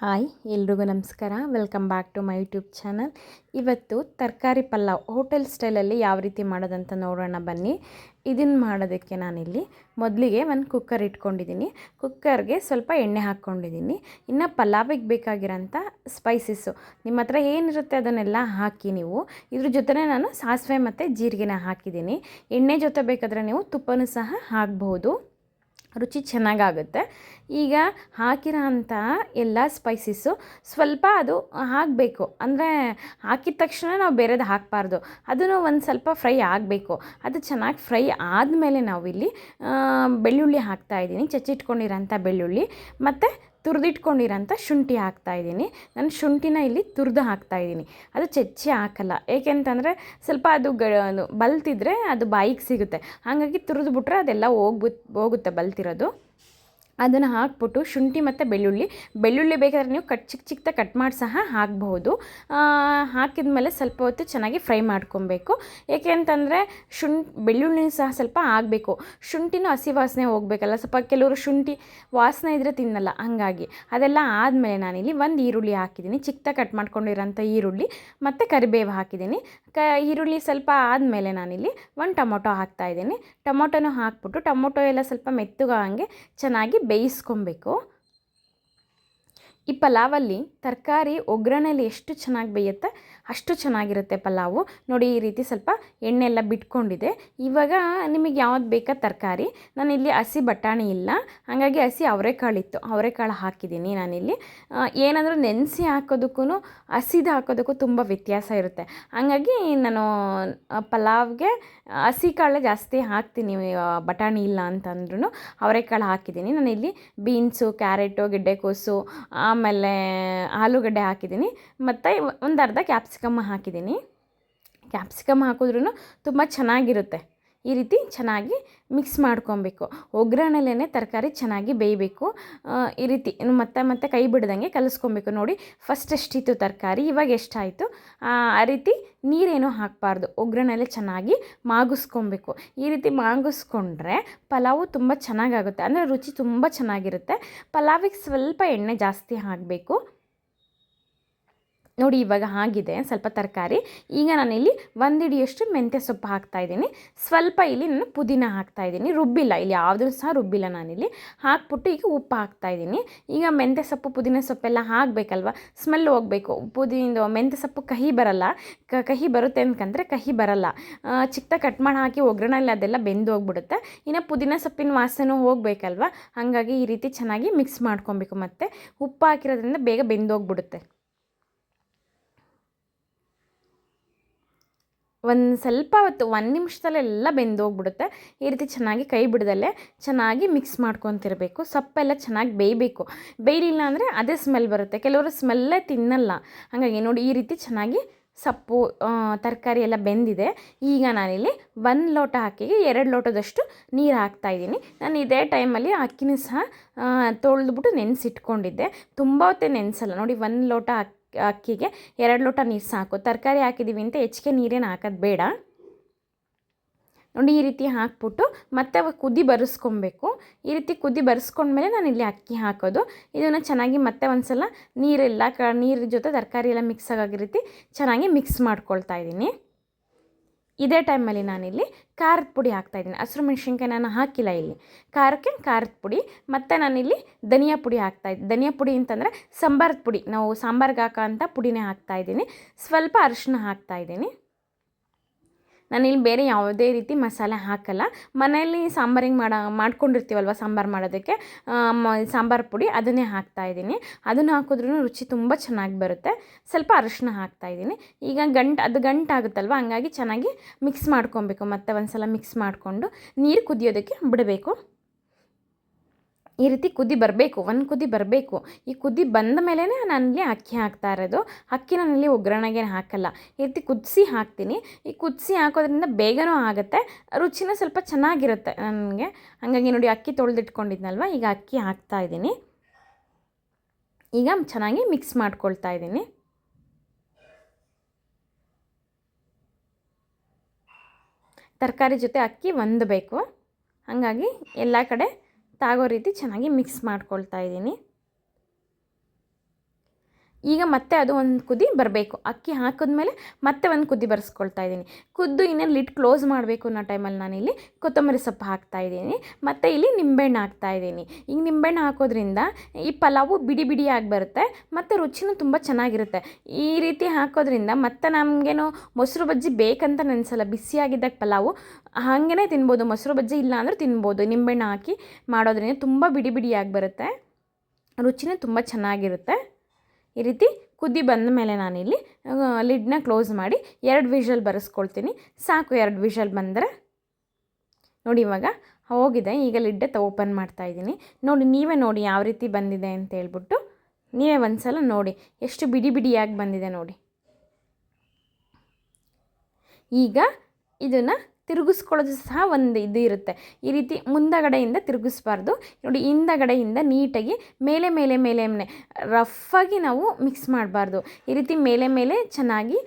Hi ಎಲ್ರಿಗೂ ನಮಸ್ಕಾರ. Welcome back to my YouTube channel. ಇವತ್ತು ತರಕಾರಿ ಪಲಾವ್ ಹೋಟೆಲ್ ಸ್ಟೈಲಲ್ಲಿ ಯಾವ ರೀತಿ ಮಾಡೋದಂತ ನೋಡೋಣ ಬನ್ನಿ. ಇದನ್ನು ಮಾಡೋದಕ್ಕೆ ನಾನಿಲ್ಲಿ ಮೊದಲಿಗೆ ಒಂದು ಕುಕ್ಕರ್ ಇಟ್ಕೊಂಡಿದ್ದೀನಿ. ಕುಕ್ಕರ್ಗೆ ಸ್ವಲ್ಪ ಎಣ್ಣೆ ಹಾಕ್ಕೊಂಡಿದ್ದೀನಿ. ಇನ್ನು ಪಲಾವಿಗೆ ಬೇಕಾಗಿರೋಂಥ ಸ್ಪೈಸಸ್ಸು ನಿಮ್ಮ ಹತ್ರ ಏನಿರುತ್ತೆ ಅದನ್ನೆಲ್ಲ ಹಾಕಿ ನೀವು. ಇದ್ರ ಜೊತೆನೇ ನಾನು ಸಾಸಿವೆ ಮತ್ತು ಜೀರಿಗೆನ ಹಾಕಿದ್ದೀನಿ. ಎಣ್ಣೆ ಜೊತೆ ಬೇಕಾದರೆ ನೀವು ತುಪ್ಪನೂ ಸಹ ಹಾಕ್ಬಹುದು, ರುಚಿ ಚೆನ್ನಾಗಾಗುತ್ತೆ. ಈಗ ಹಾಕಿರೋ ಅಂಥ ಎಲ್ಲ ಸ್ಪೈಸಸ್ಸು ಸ್ವಲ್ಪ ಅದು ಹಾಕಬೇಕು. ಅಂದರೆ ಹಾಕಿದ ತಕ್ಷಣ ನಾವು ಬೇರೆದು ಹಾಕಬಾರ್ದು, ಅದನ್ನು ಒಂದು ಸ್ವಲ್ಪ ಫ್ರೈ ಆಗಬೇಕು. ಅದು ಚೆನ್ನಾಗಿ ಫ್ರೈ ಆದಮೇಲೆ ನಾವಿಲ್ಲಿ ಬೆಳ್ಳುಳ್ಳಿ ಹಾಕ್ತಾಯಿದ್ದೀನಿ, ಚಚ್ಚಿಟ್ಕೊಂಡಿರೋಂಥ ಬೆಳ್ಳುಳ್ಳಿ ಮತ್ತು ತುರಿದಿಟ್ಕೊಂಡಿರೋಂಥ ಶುಂಠಿ ಹಾಕ್ತಾಯಿದ್ದೀನಿ. ನಾನು ಶುಂಠಿನ ಇಲ್ಲಿ ತುರಿದು ಹಾಕ್ತಾಯಿದ್ದೀನಿ, ಅದು ಚಚ್ಚಿ ಹಾಕಲ್ಲ. ಏಕೆಂತಂದರೆ ಸ್ವಲ್ಪ ಅದು ಬಲ್ತಿದ್ರೆ ಅದು ಬಾಯಿಗೆ ಸಿಗುತ್ತೆ, ಹಾಗಾಗಿ ತುರಿದ್ಬಿಟ್ರೆ ಅದೆಲ್ಲ ಹೋಗುತ್ತೆ ಬಲ್ತಿರೋದು. ಅದನ್ನು ಹಾಕ್ಬಿಟ್ಟು ಶುಂಠಿ ಮತ್ತು ಬೆಳ್ಳುಳ್ಳಿ ಬೇಕಾದ್ರೆ ನೀವು ಚಿಕ್ಕದಾಗಿ ಕಟ್ ಮಾಡಿ ಸಹ ಹಾಕಬಹುದು. ಹಾಕಿದ ಮೇಲೆ ಸ್ವಲ್ಪ ಹೊತ್ತು ಚೆನ್ನಾಗಿ ಫ್ರೈ ಮಾಡ್ಕೊಬೇಕು. ಏಕೆ ಅಂತಂದರೆ ಬೆಳ್ಳುಳ್ಳಿ ಸಹ ಸ್ವಲ್ಪ ಆಗಬೇಕು, ಶುಂಠಿನೂ ಹಸಿ ವಾಸನೆ ಹೋಗಬೇಕಲ್ಲ. ಸ್ವಲ್ಪ ಕೆಲವರು ಶುಂಠಿ ವಾಸನೆ ಇದ್ದರೆ ತಿನ್ನಲ್ಲ, ಹಾಗಾಗಿ ಅದೆಲ್ಲ ಆದಮೇಲೆ ನಾನಿಲ್ಲಿ ಒಂದು ಈರುಳ್ಳಿ ಹಾಕಿದ್ದೀನಿ, ಚಿಕ್ಕದಾಗಿ ಕಟ್ ಮಾಡ್ಕೊಂಡಿರೋಂಥ ಈರುಳ್ಳಿ ಮತ್ತು ಕರಿಬೇವು ಹಾಕಿದ್ದೀನಿ. ಈರುಳ್ಳಿ ಸ್ವಲ್ಪ ಆದಮೇಲೆ ನಾನಿಲ್ಲಿ ಒಂದು ಟೊಮೊಟೊ ಹಾಕ್ತಾಯಿದ್ದೀನಿ. ಟೊಮೊಟೊನೂ ಹಾಕ್ಬಿಟ್ಟು ಟೊಮೊಟೊ ಎಲ್ಲ ಸ್ವಲ್ಪ ಮೆತ್ತಗೆ ಚೆನ್ನಾಗಿ ಬೇಯಿಸ್ಕೊಬೇಕು. ಈ ಪಲಾವಲ್ಲಿ ತರಕಾರಿ ಒಗ್ಗರಣೆಯಲ್ಲಿ ಎಷ್ಟು ಚೆನ್ನಾಗಿ ಬೇಯುತ್ತೆ ಅಷ್ಟು ಚೆನ್ನಾಗಿರುತ್ತೆ ಪಲಾವು. ನೋಡಿ, ಈ ರೀತಿ ಸ್ವಲ್ಪ ಎಣ್ಣೆ ಎಲ್ಲ ಬಿಟ್ಕೊಂಡಿದೆ. ಇವಾಗ ನಿಮಗೆ ಯಾವ್ದು ಬೇಕಾದ ತರಕಾರಿ, ನಾನಿಲ್ಲಿ ಹಸಿ ಬಟಾಣಿ ಇಲ್ಲ, ಹಾಗಾಗಿ ಹಸಿ ಅವರೆಕಾಳಿತ್ತು, ಅವರೆಕಾಳು ಹಾಕಿದ್ದೀನಿ ನಾನಿಲ್ಲಿ. ಏನಾದರೂ ನೆನೆಸಿ ಹಾಕೋದಕ್ಕೂ ಹಸಿದು ಹಾಕೋದಕ್ಕೂ ತುಂಬ ವ್ಯತ್ಯಾಸ ಇರುತ್ತೆ. ಹಾಗಾಗಿ ನಾನು ಪಲಾವ್ಗೆ ಹಸಿ ಕಾಳು ಜಾಸ್ತಿ ಹಾಕ್ತೀನಿ, ಬಟಾಣಿ ಇಲ್ಲ ಅಂತಂದ್ರೂ ಅವರೆಕಾಳು ಹಾಕಿದ್ದೀನಿ. ನಾನಿಲ್ಲಿ ಬೀನ್ಸು, ಕ್ಯಾರೆಟು, ಗೆಡ್ಡೆಕೋಸು, ಆಮೇಲೆ ಆಲೂಗಡ್ಡೆ ಹಾಕಿದ್ದೀನಿ ಮತ್ತು ಒಂದು ಅರ್ಧ ಕ್ಯಾಪ್ಸಿಕಮ್ ಹಾಕಿದ್ದೀನಿ. ಕ್ಯಾಪ್ಸಿಕಮ್ ಹಾಕಿದ್ರೂ ತುಂಬ ಚೆನ್ನಾಗಿರುತ್ತೆ. ಈ ರೀತಿ ಚೆನ್ನಾಗಿ ಮಿಕ್ಸ್ ಮಾಡ್ಕೊಬೇಕು. ಒಗ್ಗರಣೆಲೇ ತರಕಾರಿ ಚೆನ್ನಾಗಿ ಬೇಯಬೇಕು. ಈ ರೀತಿ ಮತ್ತೆ ಕೈ ಬಿಡ್ದಂಗೆ ಕಲಿಸ್ಕೊಬೇಕು. ನೋಡಿ, ಫಸ್ಟ್ ಎಷ್ಟಿತ್ತು ತರಕಾರಿ, ಇವಾಗ ಎಷ್ಟಾಯಿತು, ಆ ರೀತಿ ನೀರೇನೂ ಹಾಕಬಾರ್ದು. ಒಗ್ಗರಣೆಲೆ ಚೆನ್ನಾಗಿ ಮಾಗಿಸ್ಕೊಬೇಕು. ಈ ರೀತಿ ಮಾಗಿಸ್ಕೊಂಡ್ರೆ ಪಲಾವು ತುಂಬ ಚೆನ್ನಾಗಾಗುತ್ತೆ, ಅಂದರೆ ರುಚಿ ತುಂಬ ಚೆನ್ನಾಗಿರುತ್ತೆ. ಪಲಾವಿಗೆ ಸ್ವಲ್ಪ ಎಣ್ಣೆ ಜಾಸ್ತಿ ಹಾಕಬೇಕು. ನೋಡಿ, ಇವಾಗ ಆಗಿದೆ ಸ್ವಲ್ಪ ತರಕಾರಿ. ಈಗ ನಾನಿಲ್ಲಿ ಒಂದು ಹಿಡಿಯಷ್ಟು ಮೆಂತ್ಯ ಸೊಪ್ಪು ಹಾಕ್ತಾಯಿದ್ದೀನಿ. ಸ್ವಲ್ಪ ಇಲ್ಲಿ ನಾನು ಪುದೀನ ಹಾಕ್ತಾಯಿದ್ದೀನಿ, ರುಬ್ಬಿಲ್ಲ, ಇಲ್ಲಿ ಯಾವುದೂ ಸಹ ರುಬ್ಬಿಲ್ಲ ನಾನಿಲ್ಲಿ. ಹಾಕ್ಬಿಟ್ಟು ಈಗ ಉಪ್ಪು ಹಾಕ್ತಾಯಿದ್ದೀನಿ. ಈಗ ಮೆಂತ್ಯ ಸೊಪ್ಪು ಪುದೀನ ಸೊಪ್ಪೆಲ್ಲ ಹಾಕಬೇಕಲ್ವ, ಸ್ಮೆಲ್ ಹೋಗಬೇಕು. ಮೆಂತ್ಯ ಸೊಪ್ಪು ಕಹಿ ಬರಲ್ಲ, ಕಹಿ ಬರುತ್ತೆ ಅಂದ್ಕೊಂಡ್ರೆ ಕಹಿ ಬರಲ್ಲ. ಚಿಕ್ಕದಾಗಿ ಕಟ್ ಮಾಡಿ ಹಾಕಿ ಒಗ್ಗರಣೆಯಲ್ಲಿ ಅದೆಲ್ಲ ಬೆಂದು ಹೋಗ್ಬಿಡುತ್ತೆ. ಇನ್ನು ಪುದೀನ ಸೊಪ್ಪಿನ ವಾಸನೆ ಹೋಗಬೇಕಲ್ವ, ಹಾಗಾಗಿ ಈ ರೀತಿ ಚೆನ್ನಾಗಿ ಮಿಕ್ಸ್ ಮಾಡ್ಕೊಬೇಕು. ಮತ್ತು ಉಪ್ಪು ಹಾಕಿರೋದ್ರಿಂದ ಬೇಗ ಬೆಂದೋಗ್ಬಿಡುತ್ತೆ. ಒಂದು ಸ್ವಲ್ಪ ಹೊತ್ತು 1 ನಿಮಿಷದಲ್ಲೆಲ್ಲ ಬೆಂದೋಗ್ಬಿಡುತ್ತೆ. ಈ ರೀತಿ ಚೆನ್ನಾಗಿ ಕೈ ಬಿಡದಲ್ಲೇ ಚೆನ್ನಾಗಿ ಮಿಕ್ಸ್ ಮಾಡ್ಕೊತಿರ್ಬೇಕು. ಸೊಪ್ಪೆಲ್ಲ ಚೆನ್ನಾಗಿ ಬೇಯಬೇಕು. ಬೇಯಲಿಲ್ಲ ಅಂದರೆ ಅದೇ ಸ್ಮೆಲ್ ಬರುತ್ತೆ, ಕೆಲವರು ಸ್ಮೆಲ್ಲೇ ತಿನ್ನಲ್ಲ. ಹಾಗಾಗಿ ನೋಡಿ, ಈ ರೀತಿ ಚೆನ್ನಾಗಿ ಸೊಪ್ಪು ತರಕಾರಿ ಎಲ್ಲ ಬೆಂದಿದೆ. ಈಗ ನಾನಿಲ್ಲಿ 1 ಲೋಟ ಅಕ್ಕಿಗೆ 2 ಲೋಟದಷ್ಟು ನೀರು ಹಾಕ್ತಾಯಿದ್ದೀನಿ. ನಾನು ಇದೇ ಟೈಮಲ್ಲಿ ಅಕ್ಕಿನೂ ಸಹ ತೊಳೆದ್ಬಿಟ್ಟು ನೆನೆಸಿಟ್ಕೊಂಡಿದ್ದೆ, ತುಂಬ ಹೊತ್ತೇ ನೆನೆಸಲ್ಲ. ನೋಡಿ, 1 ಲೋಟ ಅಕ್ಕಿಗೆ 2 ಲೋಟ ನೀರು ಸಾಕು. ತರಕಾರಿ ಹಾಕಿದ್ದೀವಿ ಅಂತ ಹೆಚ್ಚಿಗೆ ನೀರೇನು ಹಾಕೋದು ಬೇಡ. ನೋಡಿ, ಈ ರೀತಿ ಹಾಕ್ಬಿಟ್ಟು ಮತ್ತೆ ಕುದಿ ಬರೆಸ್ಕೊಬೇಕು. ಈ ರೀತಿ ಕುದಿ ಬರೆಸ್ಕೊಂಡ್ಮೇಲೆ ನಾನು ಇಲ್ಲಿ ಅಕ್ಕಿ ಹಾಕೋದು. ಇದನ್ನು ಚೆನ್ನಾಗಿ ಮತ್ತೆ ಒಂದು ಸಲ ನೀರು ಜೊತೆ ತರಕಾರಿ ಎಲ್ಲ ಮಿಕ್ಸ್ ಆಗೋ ರೀತಿ ಚೆನ್ನಾಗಿ ಮಿಕ್ಸ್ ಮಾಡ್ಕೊಳ್ತಾ ಇದ್ದೀನಿ. ಇದೇ ಟೈಮಲ್ಲಿ ನಾನಿಲ್ಲಿ ಖಾರದ ಪುಡಿ ಹಾಕ್ತಾಯಿದ್ದೀನಿ. ಹಸಿರು ಮೆಣಸಿನ್ಕಾಯಿ ನಾನು ಹಾಕಿಲ್ಲ ಇಲ್ಲಿ, ಖಾರಕ್ಕೆ ಖಾರದ ಪುಡಿ. ಮತ್ತು ನಾನಿಲ್ಲಿ ಧನಿಯಾ ಪುಡಿ ಹಾಕ್ತಾಯಿದ್ದೀನಿ. ಧನಿಯಾ ಪುಡಿ ಅಂತಂದರೆ ಸಾಂಬಾರದ ಪುಡಿ, ನಾವು ಸಾಂಬಾರ್ಗೆ ಹಾಕೋ ಅಂಥ ಪುಡಿನೇ ಹಾಕ್ತಾಯಿದ್ದೀನಿ. ಸ್ವಲ್ಪ ಅರಿಶಿನ ಹಾಕ್ತಾಯಿದ್ದೀನಿ. ನಾನಿಲ್ಲಿ ಬೇರೆ ಯಾವುದೇ ರೀತಿ ಮಸಾಲೆ ಹಾಕಲ್ಲ. ಮನೆಯಲ್ಲಿ ಸಾಂಬಾರಿಗೆ ಮಾಡ್ಕೊಂಡಿರ್ತೀವಲ್ವ, ಸಾಂಬಾರು ಮಾಡೋದಕ್ಕೆ ಸಾಂಬಾರು ಪುಡಿ ಅದನ್ನೇ ಹಾಕ್ತಾಯಿದ್ದೀನಿ. ಅದನ್ನು ಹಾಕಿದ್ರೂ ರುಚಿ ತುಂಬ ಚೆನ್ನಾಗಿ ಬರುತ್ತೆ. ಸ್ವಲ್ಪ ಅರಿಶಿನ ಹಾಕ್ತಾಯಿದ್ದೀನಿ. ಈಗ ಗಂಟಾಗುತ್ತಲ್ವ, ಹಂಗಾಗಿ ಚೆನ್ನಾಗಿ ಮಿಕ್ಸ್ ಮಾಡ್ಕೊಬೇಕು. ಮತ್ತೆ ಒಂದು ಸಲ ಮಿಕ್ಸ್ ಮಾಡಿಕೊಂಡು ನೀರು ಕುದಿಯೋದಕ್ಕೆ ಬಿಡಬೇಕು. ಈ ರೀತಿ ಕುದಿ ಬರಬೇಕು, ಒಂದು ಕುದಿ ಬರಬೇಕು. ಈ ಕುದಿ ಬಂದ ಮೇಲೇ ನಾನಿಲ್ಲಿ ಅಕ್ಕಿ ಹಾಕ್ತಾ ಇರೋದು. ಅಕ್ಕಿ ನಾನಿಲ್ಲಿ ಒಗ್ಗರಣೆಗೆ ಹಾಕಲ್ಲ, ಈ ರೀತಿ ಕುದಿಸಿ ಹಾಕ್ತೀನಿ. ಈ ಕುದಿಸಿ ಹಾಕೋದ್ರಿಂದ ಬೇಗನೂ ಆಗುತ್ತೆ, ರುಚಿನೂ ಸ್ವಲ್ಪ ಚೆನ್ನಾಗಿರುತ್ತೆ ನನಗೆ. ಹಾಗಾಗಿ ನೋಡಿ, ಅಕ್ಕಿ ತೊಳೆದಿಟ್ಕೊಂಡಿದ್ನಲ್ವ, ಈಗ ಅಕ್ಕಿ ಹಾಕ್ತಾಯಿದ್ದೀನಿ. ಈಗ ಚೆನ್ನಾಗಿ ಮಿಕ್ಸ್ ಮಾಡ್ಕೊಳ್ತಾ ಇದ್ದೀನಿ. ತರಕಾರಿ ಜೊತೆ ಅಕ್ಕಿ ಹೊಂದಬೇಕು, ಹಾಗಾಗಿ ಎಲ್ಲ ಕಡೆ ತಾಗೋ ರೀತಿ ಚೆನ್ನಾಗಿ ಮಿಕ್ಸ್ ಮಾಡ್ಕೊಳ್ತಾ ಇದ್ದೀನಿ. ಈಗ ಮತ್ತೆ ಅದು ಒಂದು ಕುದಿ ಬರಬೇಕು. ಅಕ್ಕಿ ಹಾಕಿದ್ಮೇಲೆ ಮತ್ತೆ ಒಂದು ಕುದಿ ಬರೆಸ್ಕೊಳ್ತಾ ಇದ್ದೀನಿ. ಕುದ್ದು ಇನ್ನೇನು ಲಿಡ್ ಕ್ಲೋಸ್ ಮಾಡಬೇಕು ಅನ್ನೋ ಟೈಮಲ್ಲಿ ನಾನಿಲ್ಲಿ ಕೊತ್ತಂಬರಿ ಸೊಪ್ಪು ಹಾಕ್ತಾಯಿದ್ದೀನಿ. ಮತ್ತು ಇಲ್ಲಿ ನಿಂಬೆಹಣ್ಣು ಹಾಕ್ತಾಯಿದ್ದೀನಿ. ಈಗ ನಿಂಬೆಹಣ್ಣು ಹಾಕೋದ್ರಿಂದ ಈ ಪಲಾವು ಬಿಡಿ ಬಿಡಿಯಾಗಿ ಬರುತ್ತೆ ಮತ್ತು ರುಚಿನೂ ತುಂಬ ಚೆನ್ನಾಗಿರುತ್ತೆ. ಈ ರೀತಿ ಹಾಕೋದ್ರಿಂದ ಮತ್ತು ನಮಗೇನು ಮೊಸರು ಬಜ್ಜಿ ಬೇಕಂತ ನೆನೆಸಲ್ಲ. ಬಿಸಿಯಾಗಿದ್ದಾಗ ಪಲಾವು ಹಾಗೇ ತಿನ್ಬೋದು. ಮೊಸರು ಬಜ್ಜಿ ಇಲ್ಲ ಅಂದರೂ ತಿನ್ಬೋದು. ನಿಂಬೆಹಣ್ಣು ಹಾಕಿ ಮಾಡೋದ್ರಿಂದ ತುಂಬ ಬಿಡಿ ಬಿಡಿಯಾಗಿ ಬರುತ್ತೆ, ರುಚಿನೂ ತುಂಬ ಚೆನ್ನಾಗಿರುತ್ತೆ. ಈ ರೀತಿ ಕುದಿ ಬಂದ ಮೇಲೆ ನಾನಿಲ್ಲಿ ಲಿಡ್ನ ಕ್ಲೋಸ್ ಮಾಡಿ 2 ವಿಷಲ್ ಬರೆಸ್ಕೊಳ್ತೀನಿ. ಸಾಕು 2 ವಿಷಲ್ ಬಂದರೆ. ನೋಡಿ ಇವಾಗ ಹೋಗಿದೆ. ಈಗ ಲಿಡ್ ಓಪನ್ ಮಾಡ್ತಾಯಿದ್ದೀನಿ. ನೋಡಿ ನೀವೇ ನೋಡಿ ಯಾವ ರೀತಿ ಬಂದಿದೆ ಅಂತ ಹೇಳ್ಬಿಟ್ಟು ನೀವೇ ಒಂದು ಸಲ ನೋಡಿ ಎಷ್ಟು ಬಿಡಿ ಬಿಡಿಯಾಗಿ ಬಂದಿದೆ ನೋಡಿ. ಈಗ ಇದನ್ನು ತಿರುಗಿಸ್ಕೊಳ್ಳೋದು ಸಹ ಒಂದು ಇದು ಇರುತ್ತೆ. ಈ ರೀತಿ ಮುಂದಗಡೆಯಿಂದ ತಿರುಗಿಸ್ಬಾರ್ದು. ನೋಡಿ ಹಿಂದಗಡೆಯಿಂದ ನೀಟಾಗಿ ಮೇಲೆ ರಫಾಗಿ ನಾವು ಮಿಕ್ಸ್ ಮಾಡಬಾರ್ದು. ಈ ರೀತಿ ಮೇಲೆ ಚೆನ್ನಾಗಿ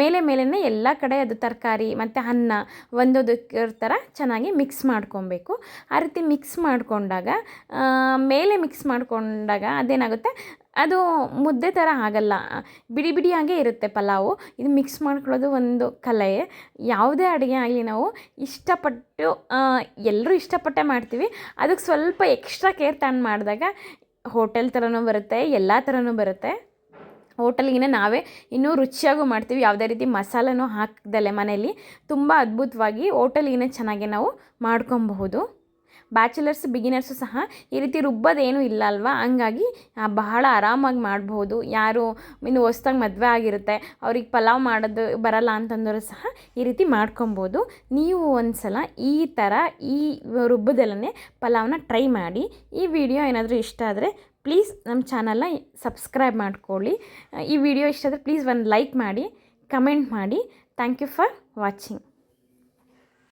ಮೇಲೇ ಎಲ್ಲ ಕಡೆ ಅದು ತರಕಾರಿ ಮತ್ತು ಅನ್ನ ಒಂದೊಂದಕ್ಕೆ ಥರ ಚೆನ್ನಾಗಿ ಮಿಕ್ಸ್ ಮಾಡ್ಕೊಬೇಕು. ಆ ರೀತಿ ಮಿಕ್ಸ್ ಮಾಡಿಕೊಂಡಾಗ ಮಿಕ್ಸ್ ಮಾಡಿಕೊಂಡಾಗ ಅದೇನಾಗುತ್ತೆ, ಅದು ಮುದ್ದೆ ಥರ ಆಗಲ್ಲ, ಬಿಡಿ ಬಿಡಿಯಾಗೇ ಇರುತ್ತೆ ಪಲಾವು. ಇದು ಮಿಕ್ಸ್ ಮಾಡ್ಕೊಳ್ಳೋದು ಒಂದು ಕಲೆ. ಯಾವುದೇ ಅಡುಗೆ ಆಗಲಿ ನಾವು ಇಷ್ಟಪಟ್ಟು ಎಲ್ಲರೂ ಇಷ್ಟಪಟ್ಟೇ ಮಾಡ್ತೀವಿ. ಅದಕ್ಕೆ ಸ್ವಲ್ಪ ಎಕ್ಸ್ಟ್ರಾ ಕೇರ್ ತಗೊಂಡು ಮಾಡಿದಾಗ ಹೋಟೆಲ್ ಥರನೂ ಬರುತ್ತೆ, ಎಲ್ಲ ಥರನೂ ಬರುತ್ತೆ. ಹೋಟೆಲ್ಗಿನ್ನ ನಾವೇ ಇನ್ನೂ ರುಚಿಯಾಗೂ ಮಾಡ್ತೀವಿ. ಯಾವುದೇ ರೀತಿ ಮಸಾಲೆನೂ ಹಾಕ್ದಲೆ ಮನೇಲಿ ತುಂಬ ಅದ್ಭುತವಾಗಿ ಹೋಟೆಲ್ಗಿನ್ನ ಚೆನ್ನಾಗಿ ನಾವು ಮಾಡ್ಕೊಬಹುದು. ಬ್ಯಾಚುಲರ್ಸ್ ಬಿಗಿನರ್ಸು ಸಹ ಈ ರೀತಿ ರುಬ್ಬೋದೇನೂ ಇಲ್ಲ ಅಲ್ವಾ, ಹಂಗಾಗಿ ಬಹಳ ಆರಾಮಾಗಿ ಮಾಡ್ಬೋದು. ಯಾರು ಇನ್ನು ಹೊಸ್ದಾಗಿ ಮದುವೆ ಆಗಿರುತ್ತೆ, ಅವ್ರಿಗೆ ಪಲಾವ್ ಮಾಡೋದು ಬರಲ್ಲ ಅಂತಂದರೂ ಸಹ ಈ ರೀತಿ ಮಾಡ್ಕೊಬೋದು. ನೀವು ಒಂದು ಸಲ ಈ ಥರ ಈ ರುಬ್ಬದಲ್ಲೇ ಪಲಾವ್ನ ಟ್ರೈ ಮಾಡಿ. ಈ ವಿಡಿಯೋ ಏನಾದರೂ ಇಷ್ಟ ಆದರೆ ಪ್ಲೀಸ್ ನಮ್ಮ ಚಾನಲ್ನ ಸಬ್ಸ್ಕ್ರೈಬ್ ಮಾಡ್ಕೊಳ್ಳಿ. ಈ ವಿಡಿಯೋ ಇಷ್ಟ ಆದರೆ ಪ್ಲೀಸ್ ಒಂದು ಲೈಕ್ ಮಾಡಿ, ಕಮೆಂಟ್ ಮಾಡಿ. Thank you for watching.